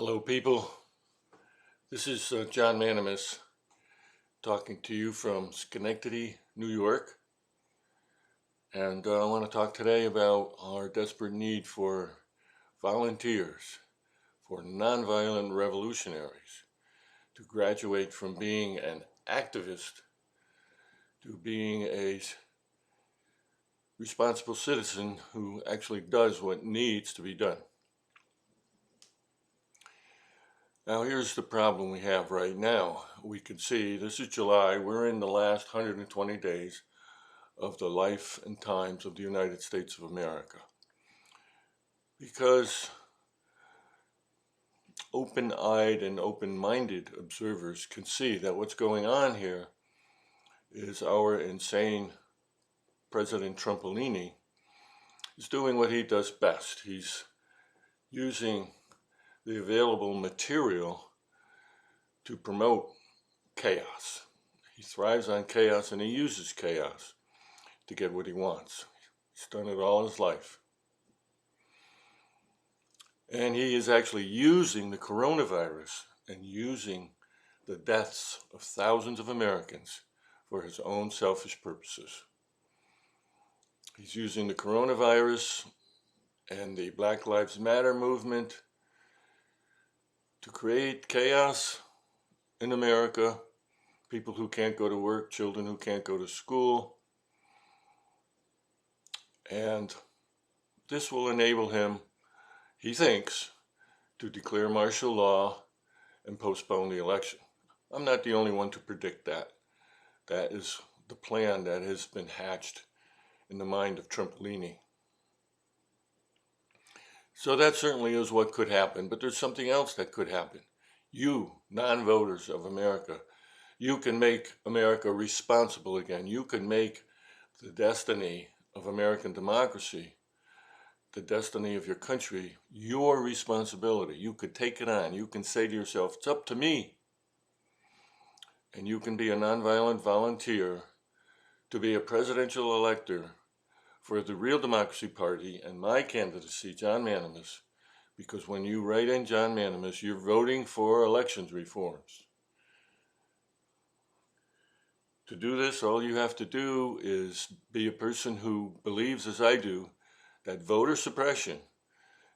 Hello, people. This is John Manimas talking to you from Schenectady, New York. And I want to talk today about our desperate need for volunteers, for nonviolent revolutionaries to graduate from being an activist to being a responsible citizen who actually does what needs to be done. Now, here's the problem we have right now. We can see this is July. We're in the last 120 days of the life and times of the United States of America. Because open-eyed and open-minded observers can see that what's going on here is our insane President Trumpolini is doing what he does best. He's using the available material to promote chaos. He thrives on chaos and he uses chaos to get what he wants. He's done it all his life. And he is actually using the coronavirus and using the deaths of thousands of Americans for his own selfish purposes. He's using the coronavirus and the Black Lives Matter movement to create chaos in America, people who can't go to work, children who can't go to school. And this will enable him, he thinks, to declare martial law and postpone the election. I'm not the only one to predict that. That is the plan that has been hatched in the mind of Trumpolini. So that certainly is what could happen, but there's something else that could happen. You, non-voters of America, you can make America responsible again. You can make the destiny of American democracy, the destiny of your country, your responsibility. You could take it on. You can say to yourself, it's up to me. And you can be a nonviolent volunteer to be a presidential elector for the Real Democracy Party and my candidacy, John Manimas, because when you write in John Manimas, you're voting for elections reforms. To do this, all you have to do is be a person who believes, as I do, that voter suppression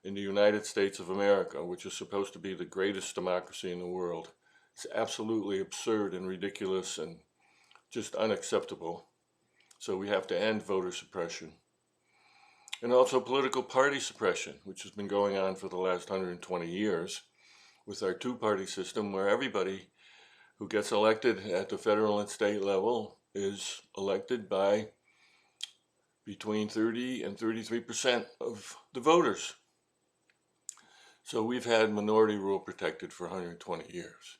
in the United States of America, which is supposed to be the greatest democracy in the world, is absolutely absurd and ridiculous and just unacceptable. So we have to end voter suppression. And also political party suppression, which has been going on for the last 120 years with our two-party system where everybody who gets elected at the federal and state level is elected by between 30 and 33% of the voters. So we've had minority rule protected for 120 years.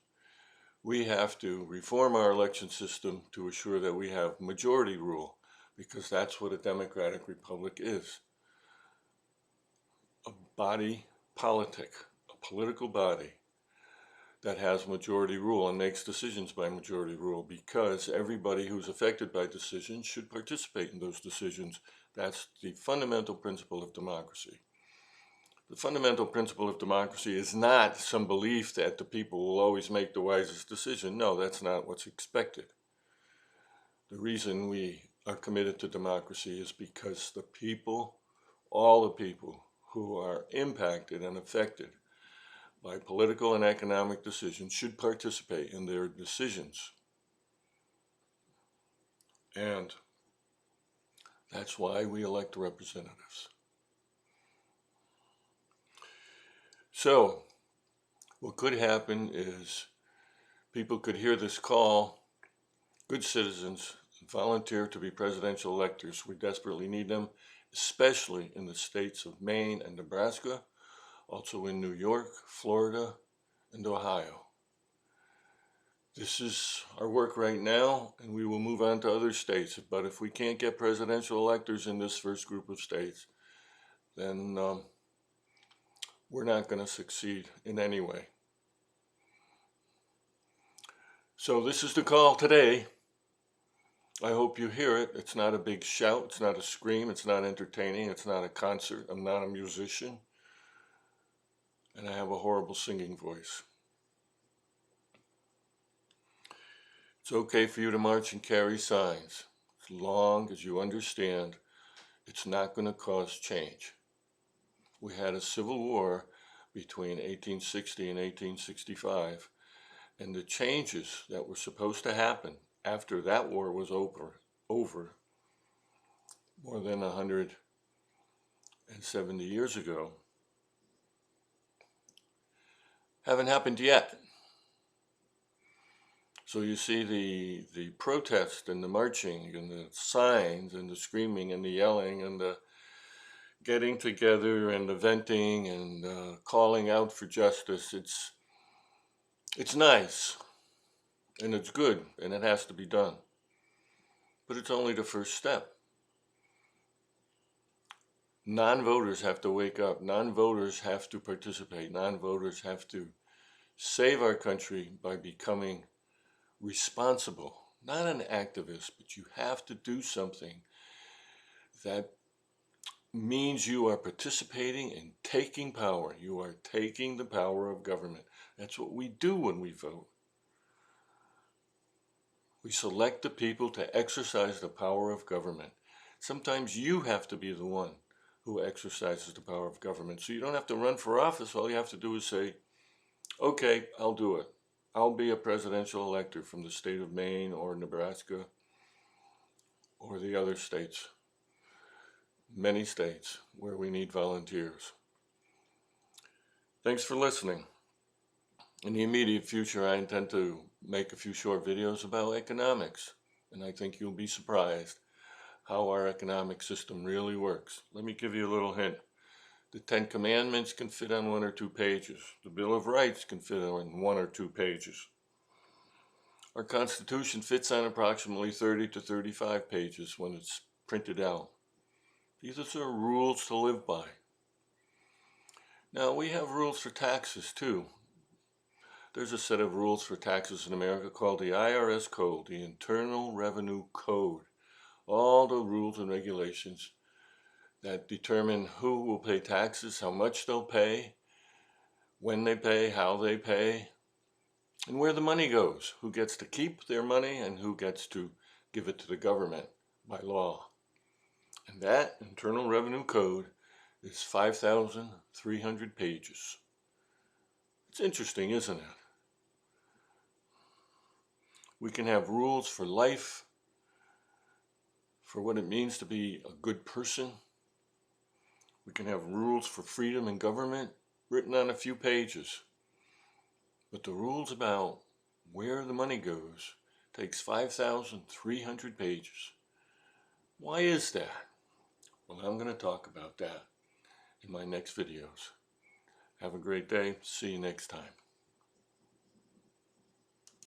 We have to reform our election system to assure that we have majority rule, because that's what a democratic republic is. A body politic, a political body that has majority rule and makes decisions by majority rule, because everybody who's affected by decisions should participate in those decisions. That's the fundamental principle of democracy. The fundamental principle of democracy is not some belief that the people will always make the wisest decision. No, that's not what's expected. The reason we are committed to democracy is because the people, all the people who are impacted and affected by political and economic decisions should participate in their decisions. And that's why we elect representatives. So what could happen is people could hear this call, good citizens, volunteer to be presidential electors. We desperately need them, especially in the states of Maine and Nebraska, also in New York, Florida, and Ohio. This is our work right now, and we will move on to other states. But if we can't get presidential electors in this first group of states, then we're not going to succeed in any way. So this is the call today. I hope you hear it. It's not a big shout. It's not a scream. It's not entertaining. It's not a concert. I'm not a musician. and I have a horrible singing voice. It's okay for you to march and carry signs, as long as you understand it's not going to cause change. We had a civil war between 1860 and 1865, and the changes that were supposed to happen after that war was over more than 170 years ago haven't happened yet. So you see the protest and the marching and the signs and the screaming and the yelling and the getting together and the venting and calling out for justice. It's nice and it's good and it has to be done. But it's only the first step. Non-voters have to wake up. Non-voters have to participate. Non-voters have to save our country by becoming responsible. Not an activist, but you have to do something that means you are participating and taking power. You are taking the power of government. That's what we do when we vote. We select the people to exercise the power of government. Sometimes you have to be the one who exercises the power of government. So you don't have to run for office. All you have to do is say, okay, I'll do it. I'll be a presidential elector from the state of Maine or Nebraska or the other states, many states where we need volunteers. Thanks for listening. In the immediate future, I intend to make a few short videos about economics, and I think you'll be surprised how our economic system really works. Let me give you a little hint. The 10 Commandments can fit on 1 or 2 pages. The Bill of Rights can fit on 1 or 2 pages. Our Constitution fits on approximately 30 to 35 pages when it's printed out. These are rules to live by. Now, we have rules for taxes too. There's a set of rules for taxes in America called the IRS Code, the Internal Revenue Code. All the rules and regulations that determine who will pay taxes, how much they'll pay, when they pay, how they pay, and where the money goes, who gets to keep their money and who gets to give it to the government by law. And that Internal Revenue Code is 5,300 pages. It's interesting, isn't it? We can have rules for life, for what it means to be a good person. We can have rules for freedom and government written on a few pages. But the rules about where the money goes takes 5,300 pages. Why is that? Well, I'm going to talk about that in my next videos. Have a great day. See you next time.